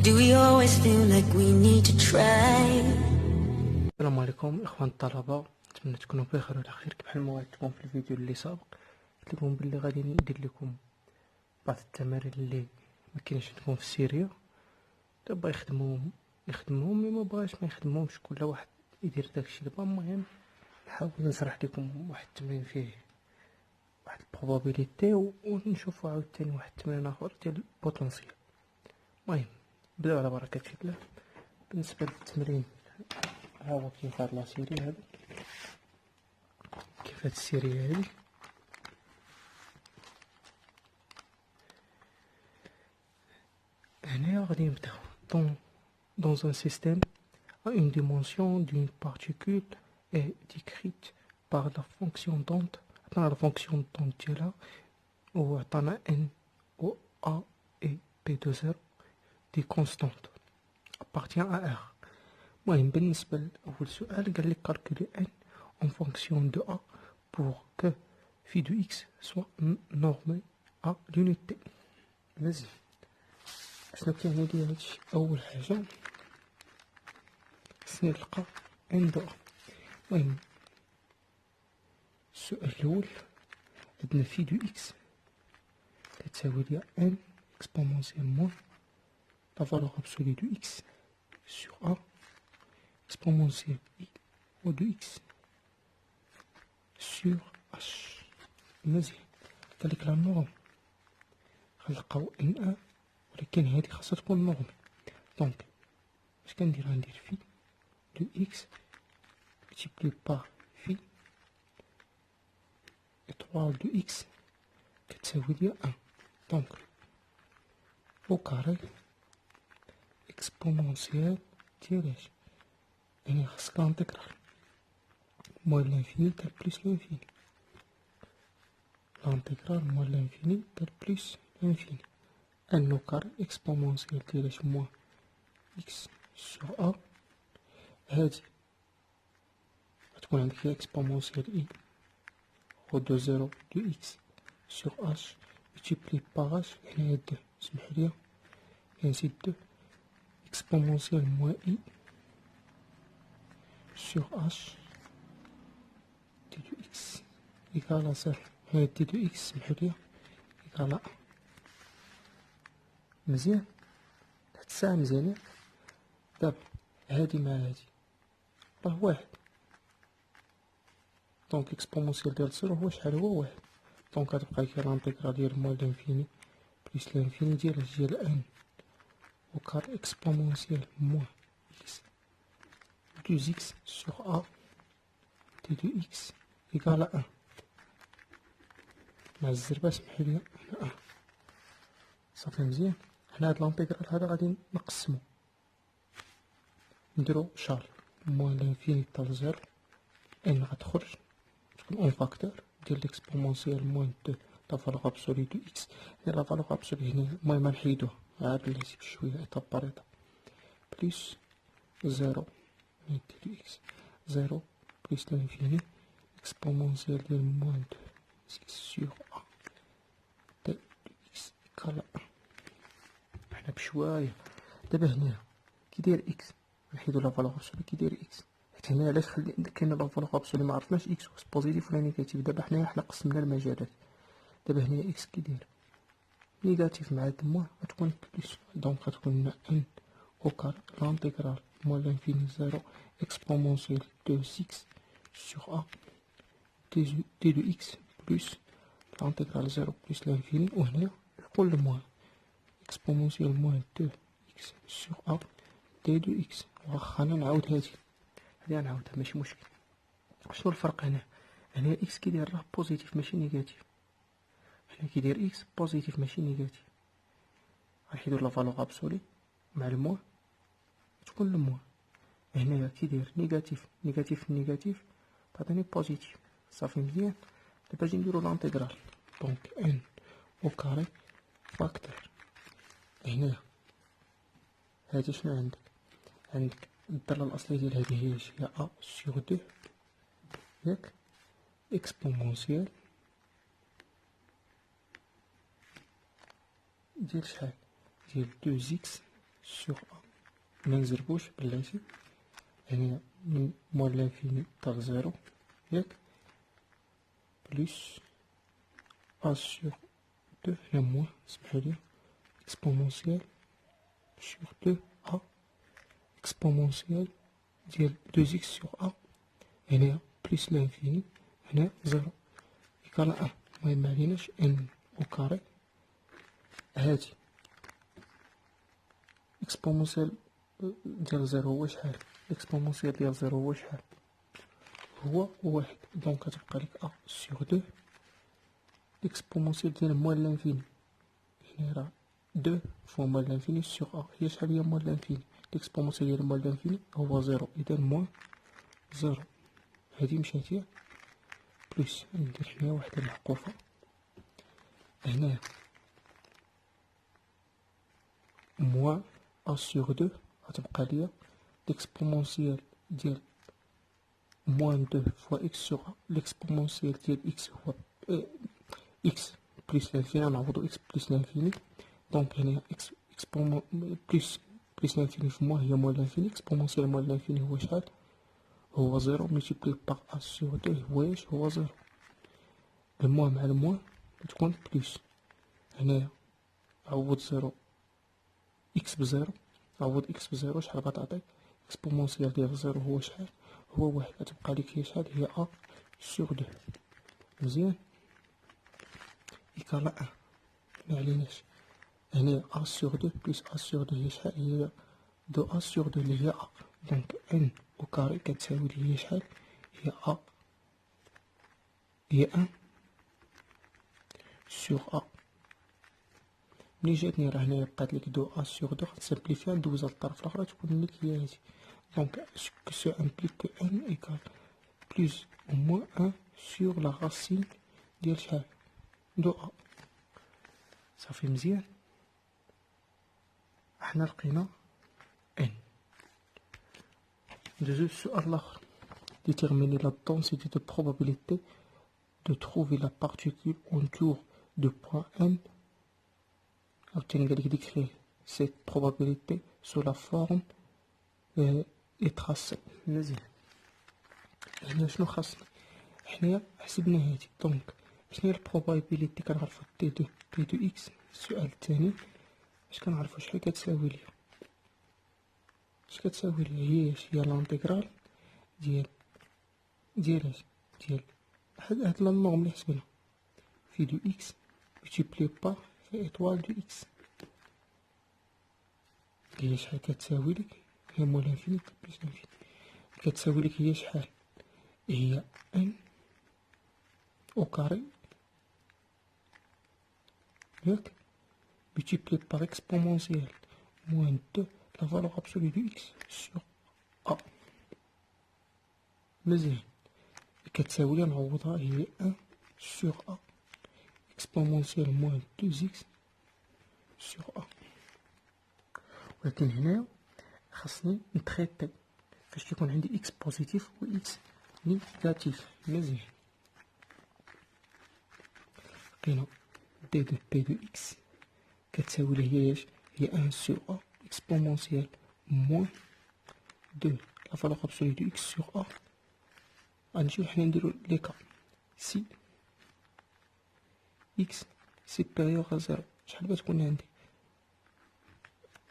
Do we always feel like we need to try? السلام عليكم اخوان الطلبه، نتمنى تكونوا بخير وعلى خير. بحال ما وعدتكم في الفيديو اللي سابق، قلت لكم بلي غادي ندير لكم بعض التمارين اللي ما كاينش عندكم في السيريا. دابا يخدموهم مي ما بغاش ما يخدموهمش، كل واحد يدير داكشي اللي بغا. المهم نحاول نشرح لكم واحد التمرين فيه واحد البروبابيليتي، ونشوفوا عاوتاني واحد التمرين اخر ديال البوتنسيال. المهم نبداو على بركه الله. بالنسبه للتمرين ها هو كيف هاد لاسيري هادي، كيف هاد السيري هادي. هنايا غادي نبداو dans un système à une dimension d'une particule est décrite par la fonction d'onde. عطانا la fonction d'onde ديالها وعطانا n و a et p de 0 دي constantes appartient à r. المهم بالنسبة لأول سؤال قال لك calculer n en fonction de a pour que phi de x soit normé à l'unité. مزيان شنو كيعني لي هادشي؟ أول حاجة خصني نلقى n de a. المهم السؤال الأول عندنا phi de x كتساوي ليا n exponentielle moins la valeur absolue de x sur a exponentielle i ou de x sur h. مزيان قالك لا نورم غنلقاو ان ا، ولكن هادي خاصها تكون نورم. دونك اش كندير؟ غندير في دو اكس ملتيبلي بار في اطوال دو اكس كتساوي ليا ان. دونك او كاري اكسبونونسيال ديال اش؟ يعني خاصك لانتيغرال موال لانفيني تال بليس لانفيني، l'intégral moins l'infini tel plus l'infini. n au carré exponentielle ديال moins x sur a. هادي غتكون عندك هي exponentielle i au de 0 de x sur h multiplié par h. هنايا دو سمحوليا نزيد دو exponentielle moins i sur h d de x égale à 0. هاي دي دو اكس سمحوليا إيكال أ. مزيان حتى الساعة مزيانين. دابا هادي مع هادي راه واحد، دونك اكسبونونسيال ديال صفر هو شحال؟ هو واحد. دونك غتبقى هي لانتيغرال ديال موال لانفيني بليس لانفيني ديال ان او كار اكسبونونسيال موان اكس دو اكس سور ا دي دو اكس إيكال أ. مع الزربة سمحوليا هنا صافي مزيان. حنا هاد لانتيغرال هذا غادي نقسمو نديرو شارج موان لانفيني تال زيرو، ان غتخرج تكون اون فاكتور ديال ليكسبونونسيال موان دو لا فالور ابسولي دو اكس. يعني لا فالور ابسولي هنا المهم نحيدوه عاد بلاتي بشويه ايطاب بار ايطاب بليس زيرو دي دو اكس زيرو بليس لانفيني اكسبونونسيال ديال موان دو اكس سور ا دي دو اكس إيكال أ. حنا بشويه. دابا هنا كي داير اكس نحيدو لا فالور ابسولي كي داير اكس، حيت هنا علاش كاين لا فالور ابسولي ما عرفناش اكس واش بوزيتيف ولا نيجاتيف. دابا حنا قسمنا المجالات. دابا هنا اكس كي داير نيجاتيف مع هاد موان غتكون بليس، دونك غتكون لنا ان او كار لانتيغرال موان لانفيني زيرو اكسبونونسيال دو اكس سور ا دي دو اكس بليس لانتيغرال زيرو بليس لانفيني، وهنا يكون الموان اكسبونونسيال موان دو اكس سور ا دي دو اكس. واخا انا نعاود هادي غنعاودها ماشي مشكل. شنو الفرق هنا؟ هنا اكس كيداير راه بوزيتيف ماشي نيجاتيف، هنا كيداير اكس بوزيتيف ماشي نيجاتيف. غنحيدو لا فالور ابسولي مع الموان تكون الموان. هنايا كيداير نيجاتيف نيجاتيف نيجاتيف تعطيني بوزيتيف. صافي مزيان. دابا نجي نديرو لانتيغرال. دونك ان او كاري فاكتور هنايا هادي شنو عندك الضرة الأصلية ديال هادي هي ا سور دو ياك اكسبونونسيال ديال شحال؟ ديال دو اكس سوغ أ، منزربوش بلاتي، هنا من موان لانفيني تاع زيرو ياك، بلوس أ سوغ دو، هنا موان سمحولي اكسبونونسيال سوغ دو أ اكسبونونسيال ديال دو إكس سوغ أ، هنا بلوس لانفيني، هنا زيرو إيكال أ، المهم معليناش إن أو كاري هادي اكسبونونسيال ديال زيرو هو شحال؟ اكسبونونسيال ديال زيرو هو شحال؟ هو واحد، دونك كتبقى ليك أ سوغ دو اكسبونونسيال ديال موان لانفيني، هنا راه دو فوا موان لانفيني سوغ أ، هي شحال هي موان لانفيني؟ الاكسبونونسيال ديال موان لانفيني هو زيرو، إذا موان زيرو هادي مشات ياك، بلوس ندير هنا واحد المحقوفة هنايا موان أ سوغ دو غتبقى ليا ليكسبونونسيال ديال موان دو فوا إكس سوغ أ، ليكسبونونسيال ديال إكس هو إكس بليس لانفيني، نعوضو إكس بليس لانفيني، دونك هنا إكس بليس لانفيني في موان هي موان لانفيني، اكسبونونسيال موان لانفيني هو شحال؟ هو زيرو ملتيبلي باغ أ سوغ دو هو اش؟ هو زيرو، الموان مع الموان تكون بليس، هنايا عوض زيرو إكس بزيرو، عوض إكس بزيرو شحال غتعطيك؟ اكسبونونسيال ديال زيرو هو شحال؟ هو واحد، غتبقى ليك هي شحال؟ هي أ سوغ دو، مزيان إيكال أ، معليناش هنا أ سوغ دو بليس أ سوغ دو هي شحال؟ هي دو أ سوغ دو اللي هي أ، دونك إن أو كاري كتساوي لي هي شحال؟ هي أ، هي أن سوغ أ، ملي جاتني راه هنايا بقات ليك دو أ سوغ دو، غتسامبليفيها ندوزها للطرف الآخر تكون ليك هي هادي، دونك سو امبليك كو ان إيكال بلوس أو موان أن سوغ لا راسين ديال شحال؟ دو أ، صافي مزيان، حنا لقينا ان. ندوزو للسؤال لاخر، déterminer la densité de probabilité de trouver la particule autour du point N. عاوتاني قالك décrire cette probabilité sous la forme est tracée. مزيان، هنا شنو خاصنا؟ حنايا حسبنا هادي، دونك شنو هي البروبابيليتي؟ كنعرفو تي دو بي دو إكس. السؤال الثاني اش كنعرفو شحال كتساوي ليا؟ اش كتساوي ليا؟ هي لانتيغرال ديال اش؟ ديال هاد لا نورم اللي حسبنا في دو إكس ملتيبلي بار في إطوال دو إكس، هي شحال كتساوي لك؟ هي مول لانفيني بليس لانفيني، كتساوي لك هي شحال؟ هي ان او كاري ياك multiplié par exponentielle moins 2 la valeur absolue de x sur a. مزيان، كتساوي لي نعوضها هي 1 sur a exponentielle moins 2x sur a. ولكن هنا خاصني نتريتي فاش كيكون عندي اكس بوزيتيف و اكس نيجاتيف. مزيان، لقينا دي دو بي دو اكس كتساوي لي هي اش؟ هي 1 sur a exponentielle moins 2 la valeur absolue de x sur a. غنمشيو حنا نديرو لي كا سي اكس سيبيريور ا زيرو، شحال بتكون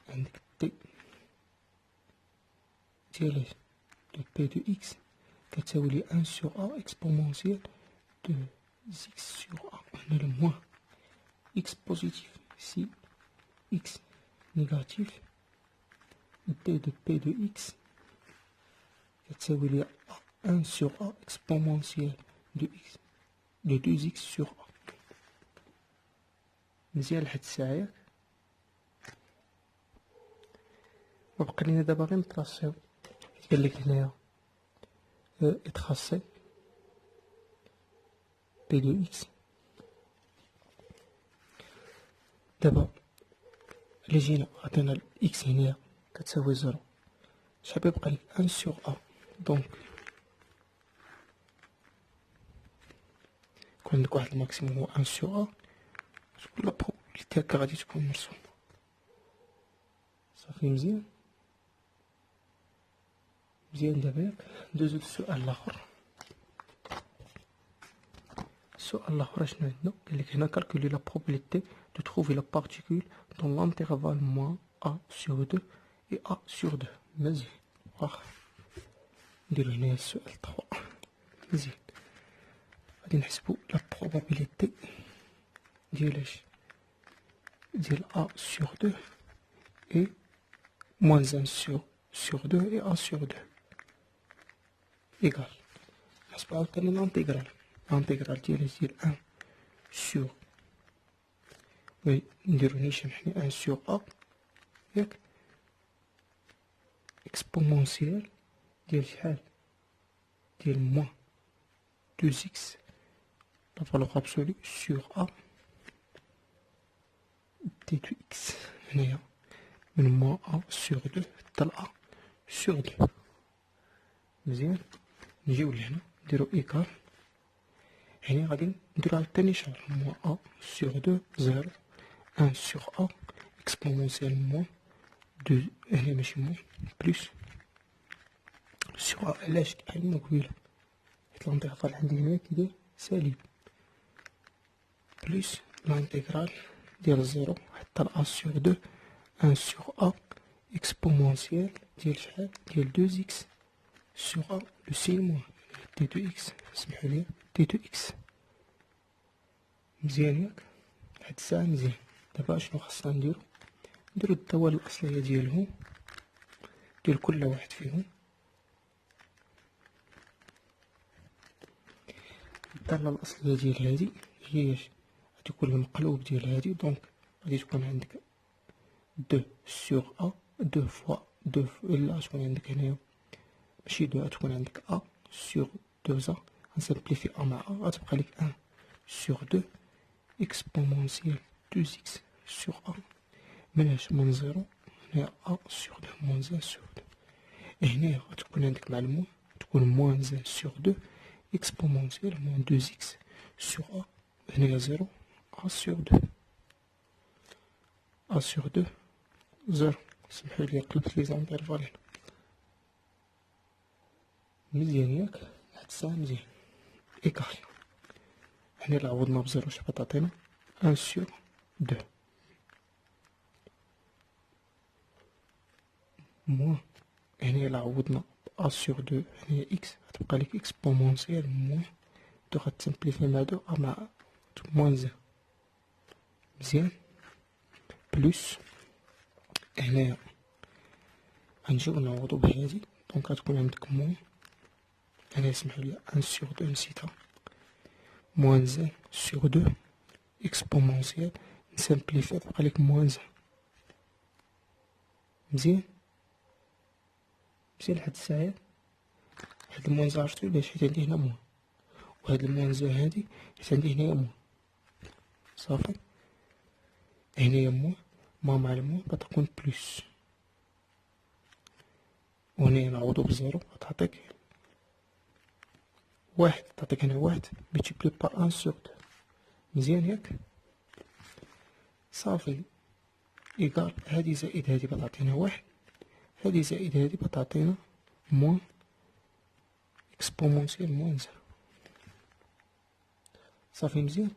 عندك تي ديال اش؟ دو بي دو اكس كتساوي لي 1 sur a exponentielle de x sur a. هنا الموان x positif si x négatif d de p de x كتساوي لي 1 sur a exponentielle de x de 2x sur a. مزيان لحد الساعة ياك؟ وبقى لينا دابا غير نتراسيو، قالك هنايا اتراسي بي دو اكس. دابا إلا جينا عطينا الإكس هنايا كتساوي زيرو، شحال بيبقى لك؟ 1 sur a، دونك يكون عندك واحد الماكسيموم هو 1 sur a، تكون لا بروبابيليتي هكا غادي تكون مرسومة. صافي مزيان دابا ياك ندوزو للسؤال الاخر. السؤال الاخر شنو عندنا؟ قالك هنا calculer la probabilité de trouver la particule dans l'intervalle moins a sur 2 et a sur 2. مزيان واخا نديرو هنايا السؤال 3 مزيان. غادي نحسبو لا probabilité ديال اش ديال a sur 2 et moins 1 sur 2 et a sur 2 égal. نحسبو عاوتاني l'intégral ديال 1 sur نديرو نيشان حنا 1 sur a ياك اكسبونونسيال ديال شحال ديال موان 2x la valeur absolue sur a d2x هنايا من موان a sur 2 حتى ل a sur 2 مزيان. نجيو لهنا نديرو ايكال هنا غادي نديرو عاوتاني شهر موان a sur 2 0 1 sur a exponentielle موان 2 هنا ماشي موان بلوس sur a. علاش كاينه قبيله حيت الانترفال عندي هنا كيدير سالب بلوس l'intégral ديال 0 حتى ل a sur 2 1 sur a exponentielle ديال شحال ديال 2x sur a le signe موان d2x سمحوا لي d2x مزيان ياك لحد الساعة مزيان. دابا شنو خاصنا نديرو الدوال الأصلية ديالهم ديال كل واحد فيهم. الدالة الأصلية ديال هادي هي غادي يكون المقلوب ديال هادي دونك غادي تكون عندك 2 sur a 2 fois 2 إلا تكون عندك هنايا ماشي 2 غتكون عندك a sur 2 a غنسامبليفي a مع a غتبقى لك 1 sur 2 exponentielle 2x sur a مناش من 0 هنا a sur 2 moins 1 sur 2 هنا غتكون عندك مع الموان تكون moins 1 sur 2 exponentielle moins 2x sur a هنا 0 a sur 2 a sur 2 0. سمحوا لي قلبت لي زانترفال هنا مزيان ياك لحد الساعة مزيان ايكال هنا إلا عوضنا بزيرو شحال تعطينا 1 sur 2 موان هنا إلا عوضنا ب a sur 2 هنا x غتبقى لك اكسبونونسيال موان 2 غتسمبليفي مع 2 a مع موان 1 مزيان بلوس هنايا غنجيو نعوضو بهادي دونك غتكون عندك موان هنا سمحوا لي 1 sur 2 نسيتها moins 1 sur 2 exponentielle نسامبليفي تبقى لك moins 1 مزيان لحد الساعة. هاد الموان 1 عرفتو علاش حيت عندي هنا موان وهاد الموان 1 هادي حيت عندي هنايا موان صافي هنايا موان مع الموان غتكون بلوس وهنايا نعوضو بزيرو غتعطيك واحد تعطيك هنا واحد ملتيبلي بار 1 sur 2 مزيان ياك صافي إيكال هادي زائد هادي بتعطينا واحد هادي زائد هادي بتعطينا موان اكسبونونسيال موان 0 صافي مزيان.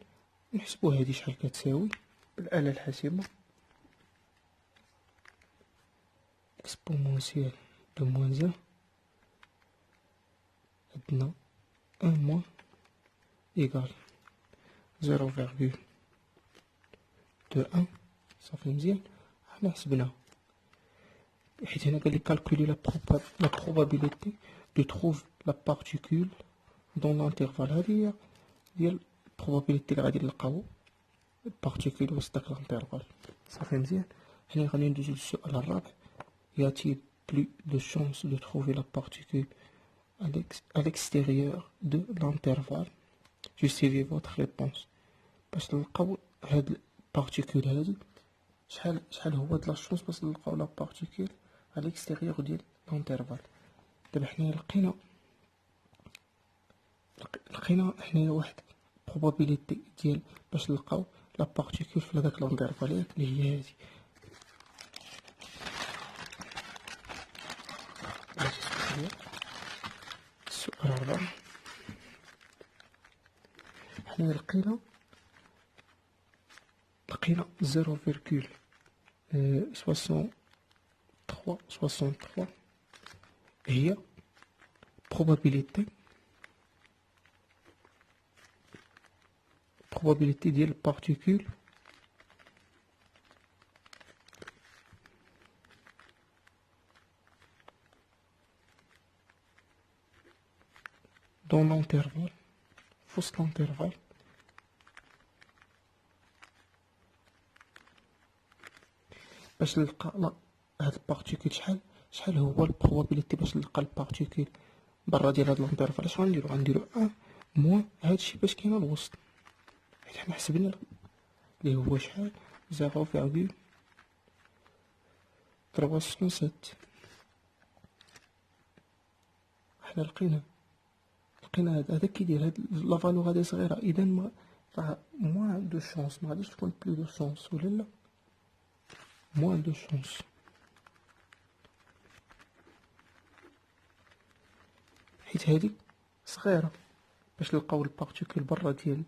نحسبو هادي شحال كتساوي بالآلة الحاسبة اكسبونونسيال دو موان 0 عندنا 1 moins égale 0,21 صافي مزيان. حنا حسبناها حيت هنا قال لي calculer la probabilité de trouver la particule dans l'intervalle هادي هي ديال probabilité اللي غادي نلقاو البارتيكول وسط داك الانترفال صافي مزيان. هنا غادي ندوزو للسؤال الرابع y a-t-il plus de chances de trouver la particule à l'extérieur de l'intervalle. Justifiez votre réponse. باش نلقاو هاد البارتيكول هادي شحال هو هاد لاشونس باش نلقاو لا بارتيكول على l'extérieur ديال الانترفال. دابا حنايا لقينا حنايا واحد probabilité ديال باش نلقاو لا بارتيكول في هداك الانترفال اللي هي هادي انترفال. حنا لقينا 0,63 هي probabilité ديال البارتيكول دون لانترفال، فوسط لانترفال. باش نلقى هاد البارتيكول شحال هو البروبابيليتي باش نلقى البارتيكول برا ديال هاد لانترفال. اش غنديرو موان هادشي باش كاين الوسط، حيت حنا حسبنا لي هو شحال 0,367. حنا لقينا هذا كيدير هاد لا فالور هادي صغيره، اذا ما راه موان دو شونس، ما غاديش تكون بلو دو شونس ولا لا، موان دو شونس. حيت هادي صغيره باش نلقاو البارتيكول برا ديال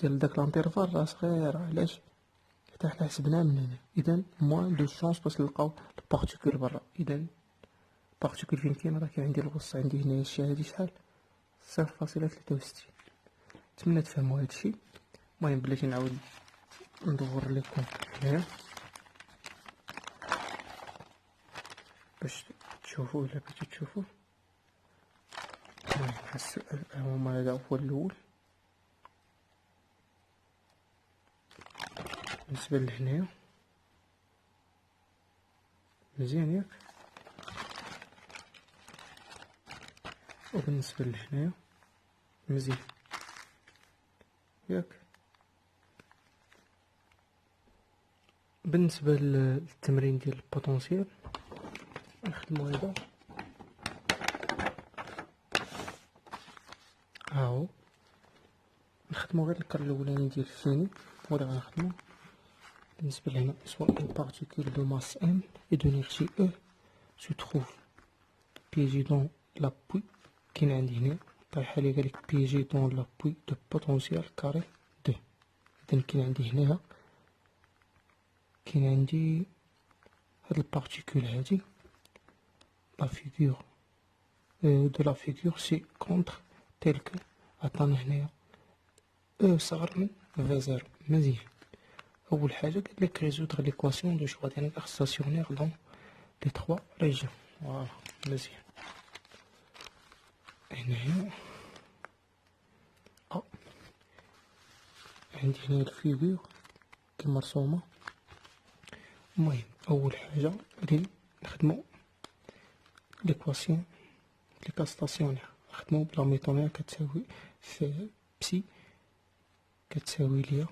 داك لانترفال راه صغيره. علاش؟ حتى حنا حسبناها من هنا، اذا موان دو شونس باش نلقاو البارتيكول برا. اذا البارتيكول فين كاين؟ راه كاين عندي الوسط، عندي هنايا الشي هادي شحال 0.63. نتمنى تفهموا هادشي. المهم بلاتي نعاود ندور لكم هنايا باش تشوفوا الا بغيتو تشوفوا. المهم السؤال هما هذا هو الاول. بالنسبه لهنايا مزيان ياك، وبالنسبه لهنايا مزيان ياك. بالنسبه للتمرين ديال البوتونسيال نخدمو هذا، هاهو نخدمو غير الكار الاولاني ديال الفيني هو اللي غنخدمو. بالنسبه لهنا سواء une particule de masse m et d'énergie E se trouve piégée dans l'appui. كاين عندي هنا طايحه لي قالك piégée dans l'appui de potentiel carré 2. اذا كاين عندي هنايا هاد البارتيكول هادي لا فيغور de la figure c'est contre tel que عطانا هنايا E صغر من V0. مزيان. أول حاجة قالك résoudre l'équation de Schrödinger stationnaire dans les 3 régions. فوالا مزيان. هنايا عندي هنا الفيغور كي مرسومة. المهم أول حاجة غادي نخدمو ليكواسيون لي كا ستاسيونير، نخدمو بلا ميتونير كتساوي في بسي كتساوي ليا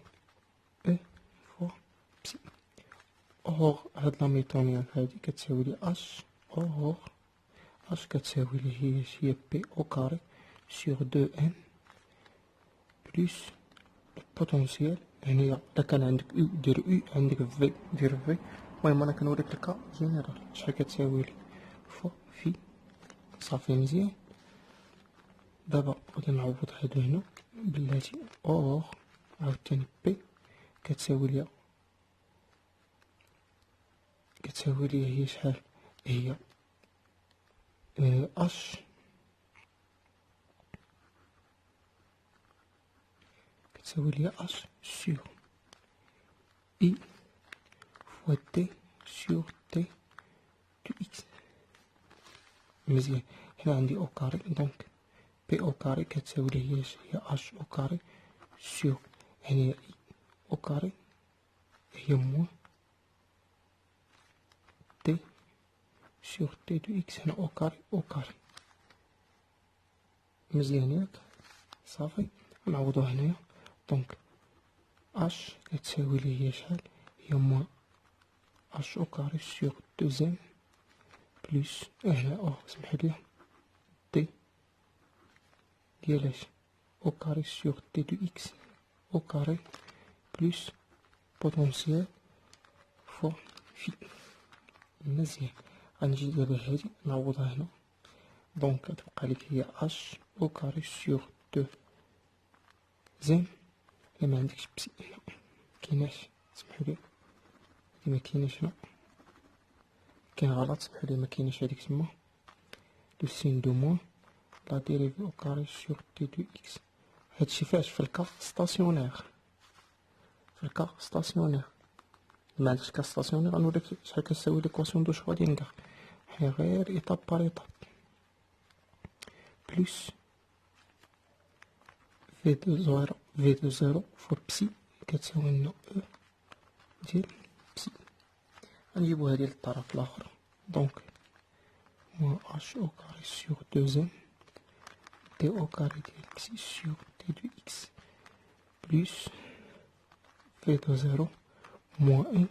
او فوا بسي. اور هاد لا ميتونير هادي كتساوي لي اش، اور اش كتساوي لي هي بي او كاري سور دو ان بلوس البوتونسيال. هنايا الا كان عندك او دير او، عندك في دير في. المهم انا كنوريك الكا جينيرال شحال كتساوي لي فوا في. صافي مزيان. دابا غادي نعوض هادو هنا بلاتي. اور عاوتاني بي كتساوي ليا هي شحال؟ هي اش كتساوي ليا اش سور اي فوا تي سور تي دو اكس. مزيان. هنا عندي او كاري، دونك بي او كاري كتساوي لي هي اش او كاري سور هنا اي او كاري هي موان تي سور تي دو اكس. هنا او كاري او كاري. مزيان ياك. صافي نعوضو هنايا. دونك اش كتساوي لي هي شحال؟ هي موان اش او كاري سور دوزيام بلوس هنا سمحولي تي ديالاش او كاري سور تي دو اكس او كاري بلوس بوتونسيال فوا في. مزيان. غنجي دابا هادي نعوضها هنا. دونك تبقى لك هي اش او كاري سور دو زين. لا ما عندكش بسي مكيناش، سمحولي هادي مكيناش، هنا كاين غلط، سمحولي مكيناش هاديك تما لو سين دو موان لا ديريفي او كاري سور دي دو اكس. هادشي فاش في الكا ستاسيونير، في الكا ستاسيونير. ما عندكش كا ستاسيونير غنوريك شحال كتساوي ليكواسيون دو شرودينغر. حنا غير ايطاب بار ايطاب. بلوس في دو زيرو فور بسي كتساوي لنا او ديال بسي. غنجيبو هادي للطرف الاخر، دونك موان اش او كاري سور دوزيام دي او كاري ديال بسي سور دي دو اكس بلوس في دو زيرو موان ان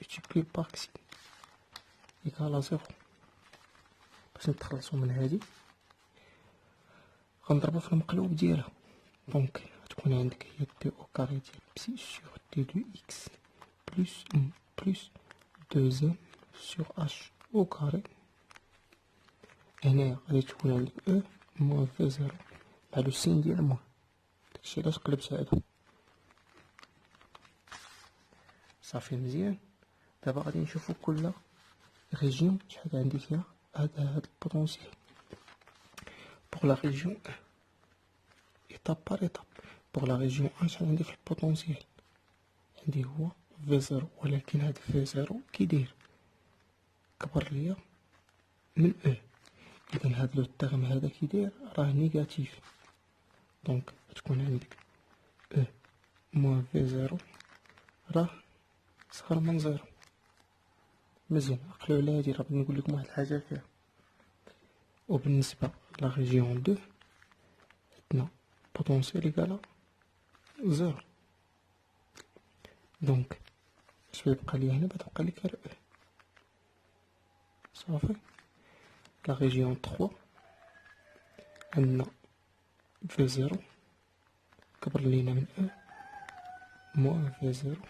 multiplié par x égal à 0. باش نتخلصو من هادي غنضربو في المقلوب ديالها، دونك غتكون عندك هي دي او كاري ديال بسي سور دي دو اكس بلوس بلوس دوزيام سور اش او كاري. هنايا غادي تكون عندك او موان في زيرو مع لو سين ديال موان، داكشي علاش قلبت هادو. صافي مزيان. دابا غادي نشوفو كل ريجيون شحال عندي فيها هاد البوتونسيال. بوغ لا ريجيون ايطاب بار ايطاب. بوغ لا ريجيون شحال عندي في البوتونسيال؟ عندي هو في زيرو، ولكن هاد في زيرو كيداير كبر ليا من او، اذا هاد لو تيرم هذا كيداير راه نيجاتيف، دونك تكون عندك او موان في زيرو راه صغر من زيرو. مزيان، عقلو على هادي، راه بغيت نقول لكم واحد الحاجه فيها. وبالنسبه لا ريجيون دو عندنا بوتونسيال ايكالا زيرو، دونك اش غيبقى ليا هنا؟ غتبقى لي غير او. صافي. لا ريجيون 3 عندنا في زيرو كبر لينا من او موان في زيرو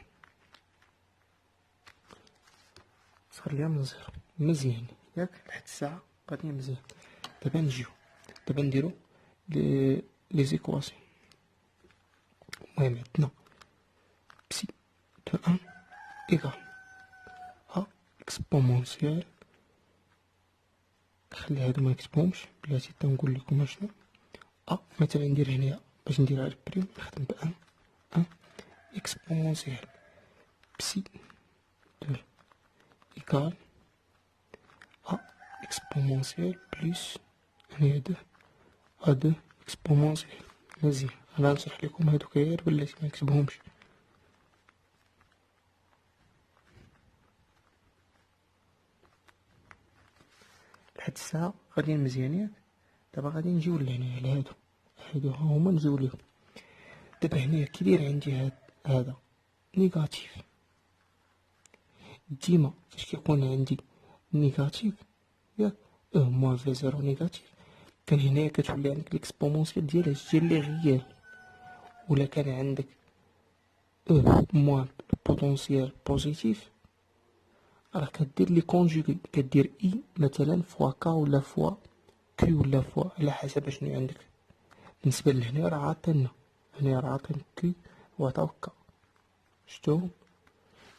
صار ليا من زيرو. مزيان ياك لحد الساعه غادي مزيان. دابا نجيو دابا نديرو لي زيكواسيون. المهم عندنا بسي دو ان ايكال ا اكسبونونسيال. خلي هادو ما نكتبهمش بلاتي حتى نقول لكم اشنو. مثلا ندير هنايا باش نديرها البريم نخدم ب ان اكسبونونسيال بسي دو ايكال ا اكسبونونسيال بلس هنايا دو ا2 اكسبونونسيال. مزيان، انا نشرح لكم هادوك غير بلاتي ما نكتبهمش. لحد الساعة غاديين مزيانين. دابا غادي نجيو لهنايا لهادو ها هما نجيو ليهم. دابا هنايا كي داير عندي هذا نيجاتيف، ديما فاش كيكون عندي نيجاتيف ياك او موان في زيرو نيجاتيف، كان هنايا كتولي عندك ليكسبونونسيال ديالها ديال لي ريال. ولا كان عندك او موان بوتونسيال بوزيتيف راه كدير لي كونجوغي، كدير اي مثلا فوا كا ولا فوا كيو ولا فوا على حسب شنو عندك. بالنسبه لهنا راه عاطينا، هنا راه عاطين كي وعطاو كا، شفتوهم؟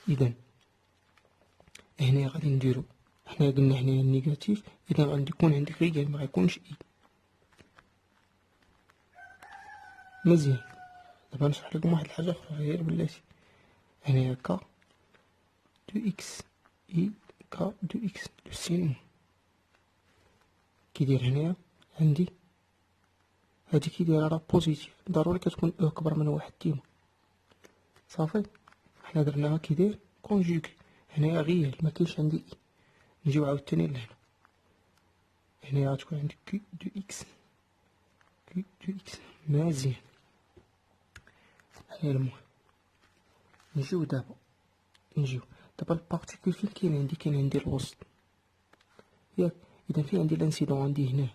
اذا هنا غادي نديرو، حنا قلنا هنايا النيجاتيف، اذا غادي يكون عندك ريال ما غيكونش اي. مزيان. دابا نشرح لكم واحد الحاجه اخرى غير بلاتي. هنايا كا دو اكس اي كا دو اكس دو سين كيدير هنايا عندي هادي كيدير راه بوزيتيف، ضروري كتكون او كبر من واحد ديما. صافي، حنا درناها كيدير كونجوغي. هنايا غيال ما كاينش عندي اي. نجيو عاوتاني لهنا، هنايا غتكون عندك كي دو اكس كي دو اكس. مزيان. هنايا المهم نجيو دابا البارتيكول فين كاين عندي الوسط ياك. اذا فين عندي لانسيدون؟ عندي هنا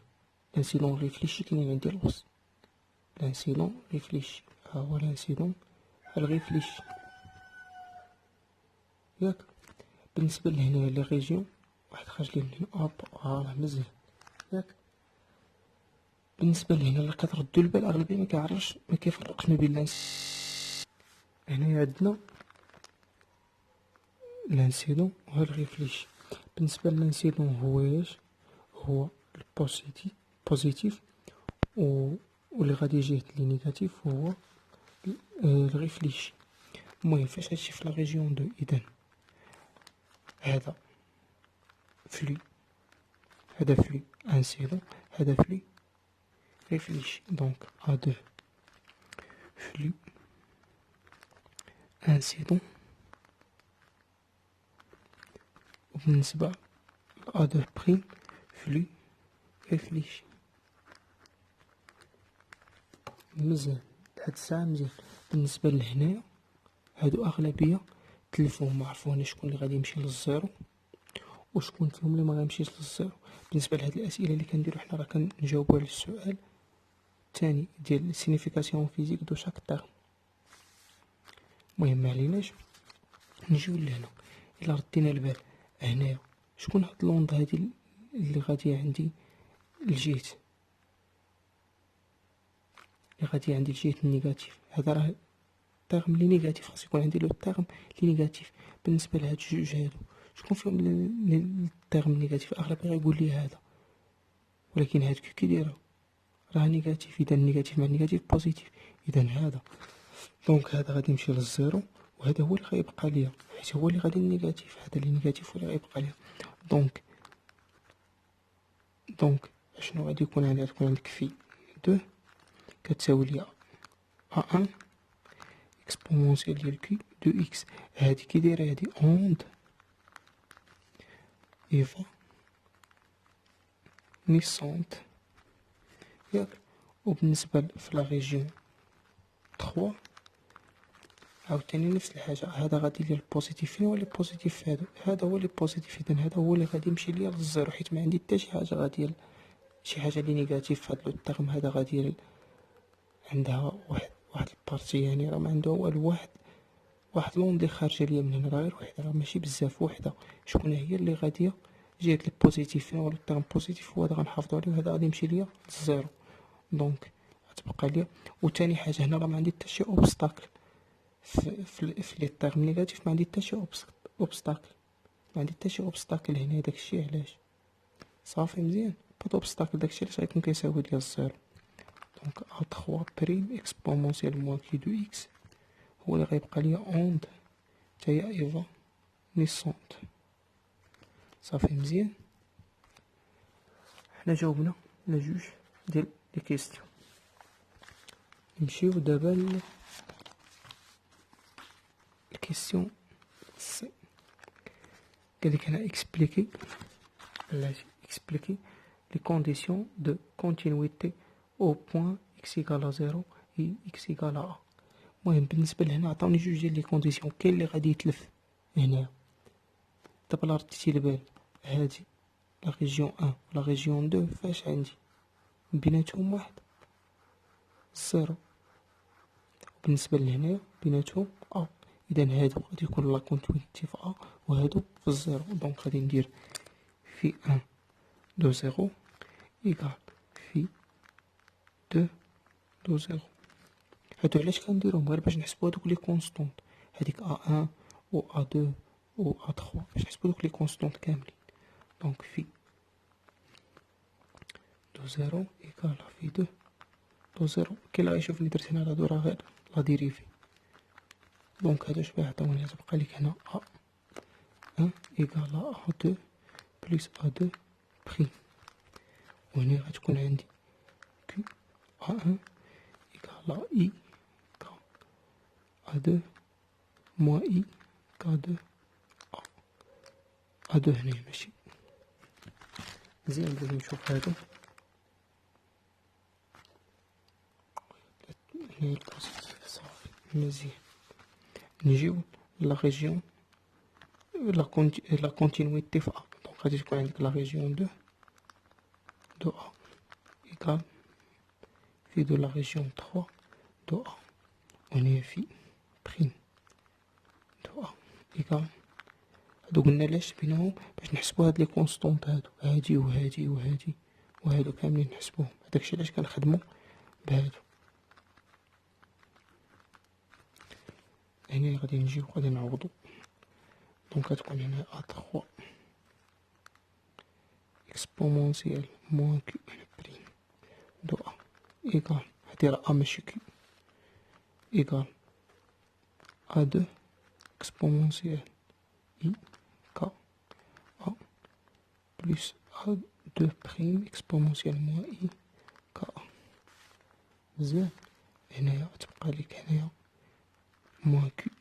لانسيدون ريفليشي كاين عندي الوسط. لانسيدون ريفليشي، ها هو لانسيدون الريفليشي ياك. بالنسبه لهنا لي ريجيون واحد خرج لي من هنا راه مزيان ياك. بالنسبه لهنا اللي كتردوا البال اغلبيه ما كيعرفش ما كيفرقش ما بين هنايا عندنا لانسيدون وها الريفليشي. بالنسبه للانسيدون هو ايش؟ هو البوزيتيف واللي غادي يجي لي نيجاتيف هو الريفليشي. المهم فاش هادشي في لا ريجيون دو، اذا هذا فلو، هذا فلو انسيدون، هذا فلو réfléchis. Donc A2 flux incident وبالنسبة A2 prime flux réfléchis. مزيان لحد الساعة مزيان. بالنسبة لهنايا هادو أغلبية تلفوهم معرفوهنا شكون اللي غادي يمشي للزيرو وشكون فيهم اللي ما غيمشيش للزيرو. بالنسبة لهاد الأسئلة اللي كنديرو حنا راه كنجاوبو على السؤال الثاني ديال سينيفيكاسيون فيزيك دو شاك تيرم. المهم معليناش نجيو لهنا. الا ردينا البال هنايا شكون هاد لوند هادي اللي غادي عندي الجهة النيجاتيف، هذا راه التيرم لي نيجاتيف، خاص يكون عندي لو تيرم لي نيجاتيف. بالنسبه لهاد الجوج هادو شكون فيهم التيرم نيجاتيف؟ اغلبيه غيقول لي هذا، ولكن هاد كي دايره راه نيجاتيف، اذا نيجاتيف مع نيجاتيف بوزيتيف، اذا هذا دونك هذا غادي يمشي للزيرو وهذا هو اللي غيبقى ليا حيت هو اللي غادي النيجاتيف، هذا اللي نيجاتيف هو اللي غيبقى ليا. دونك شنو غادي يكون عندي؟ غتكون عندك في 2 كتساوي ليا A1 اكسبونونسيال ديال كي دو اكس. هادي كي دايره هادي اوند ايفا نيسونت ياك. وبالنسبه في لا ريجيون 3 عاوتاني نفس الحاجه، هذا غادي ليا البوزيتيف. فين هو لي بوزيتيف؟ هذا هو لي بوزيتيف، اذا هذا هو اللي غادي يمشي ليا للزيرو حيت ما عندي حتى شي حاجه غادي شي حاجه لي نيجاتيف في هذا الترم. هذا غادي عندها واحد البارتي، يعني راه ما عنده والو، واحد لوند اللي خارجه ليا من هنا، راه غير وحده، راه ماشي بزاف، وحده. شكون هي اللي غاديه جهه لي بوزيتيف؟ فين هو الترم بوزيتيف؟ هو هذا غنحافظوا عليه وهذا غادي يمشي ليا للزيرو. دونك غتبقى ليا. وثاني حاجه هنا راه ما عندي حتى شي اوبستاكل في لي تيرم نيجاتيف، ما عندي حتى شي اوبستاكل، ما عندي حتى شي اوبستاكل هنا. داكشي علاش صافي مزيان با اوبستاكل، داكشي علاش غيكون كيساوي ليا الزيرو. دونك A3 بريم اكسبونونسيال موان كي دو اكس هو اللي غيبقى ليا اوند تاهي ايفا نيسونت. صافي مزيان. حنا جاوبنا على جوج ديال لي كيستيون. نمشيو دابا الكيستيون سي. قالك هنا اكسبليكي لي كونديسيون دو كونتينيويتي او بوين اكس ايكال 0 اي اكس ايكال ا. المهم بالنسبه لهنا عطاوني جوج ديال لي كونديسيون، كاين اللي غادي يتلف هنا. دابا لا رديتي البال هادي لا ريجيون 1 ولا ريجيون 2 فاش عندي بيناتهم واحد زيرو، بالنسبه لهنايا بيناتهم ا، اذا هادو غادي يكون لا كونتينيتي في ا وهادو في الزيرو. دونك غادي ندير في 1 دو زيرو ايكال في 2 دو زيرو. هادو علاش كنديرهم؟ غير باش نحسبو هادوك لي كونستونط، هاديك A1 و A2 و A3 باش نحسبو دوك لي كونستونط كاملين. دونك في دو زيرو ايكال في 2 دو زيرو. كاين اللي غيشوفني درت هنا هادو راه غير لا ديريفي. دونك هادو شبيه عطاوني، تبقى ليك هنا A1 ايكال A2 بلس A2 بريم، وهنا غتكون عندي كي A1 ايكال I A2 moins I K2 A. A2 هنايا ماشي مزيان. لازم نشوف هادو هنايا البوزيتيف صافي مزيان. نجيو لا ريجيون لا كونتينيويتي في A. دونك غادي تكون عندك لا ريجيون 2 دو A إيكال في دو لا ريجيون 3 دو A، وهنايا في بريم دو A إيكال. هادو قلنا علاش بينهم باش نحسبو هاد لي كونستونط، هادو هادي وهادي وهادي وهادو كاملين نحسبوهم. هداكشي علاش كنخدمو بهادو. هنا غادي نجيو غادي نعوضو، دونك غتكون هنا A3 اكسبونونسيال موان كيو بريم دو A إيكال، هادي راه A ماشي كيو، إيكال A2 اكسبونونسيال I K A بلس A2 بريم اكسبونونسيال موان I K A. مزيان. هنايا تبقى ليك هنايا موان كيو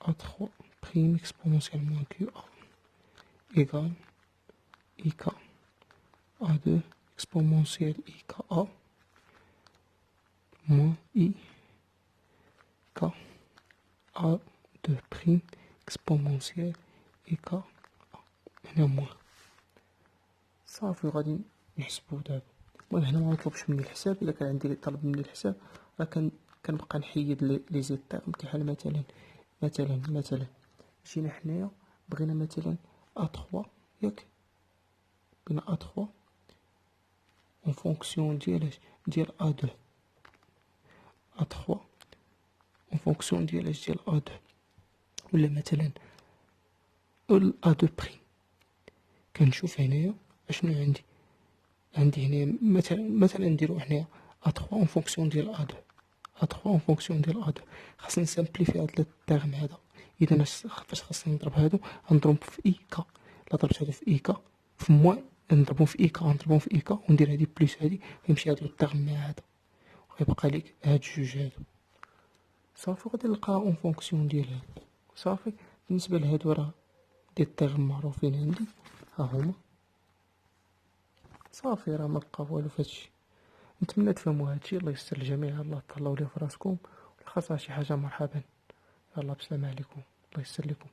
A3 بريم اكسبونونسيال موان كيو A إيكال I K A2 exponentielle IKA moins IK A2 prime exponentielle IKA. هنا موان. صافي غادي نحسبو دابا. المهم هنا منطلبش مني الحساب، إلا كان عندي طلب مني الحساب راه كنبقى نحيد لي زيد تيرم كحال مثلا جينا حنايا بغينا مثلا A3 ياك، بغينا A3 en fonction ديال A2 A3 en fonction ديال A2 ولا مثلا A2 بريم. كنشوف هنايا اشنو عندي هنايا مثلا نديرو هنايا A3 en fonction ديال A2 A3 en fonction ديال A2. خاصني نسامبليفي هاد التيرم هذا. اذا فاش خاصني نضرب هادو نضرب في اي كا، لا ضربت هادو في اي كا في موان نضربهم في اي كا وندير هادي بلس هادي ويمشي هاد التيرم مع هذا ويبقى ليك هاد جوج هادو. صافي غادي نلقاها اون فونكسيون ديال هادو. صافي بالنسبه لهادو راه دي التيرم معروفين عندي ها هما. صافي راه ما بقى والو فهادشي. نتمنى تفهموا هادشي. الله يستر الجميع. الله تهلاو لي فراسكم، ولا خاصها شي حاجه مرحبا. يلا بسلام عليكم. الله يستر لكم.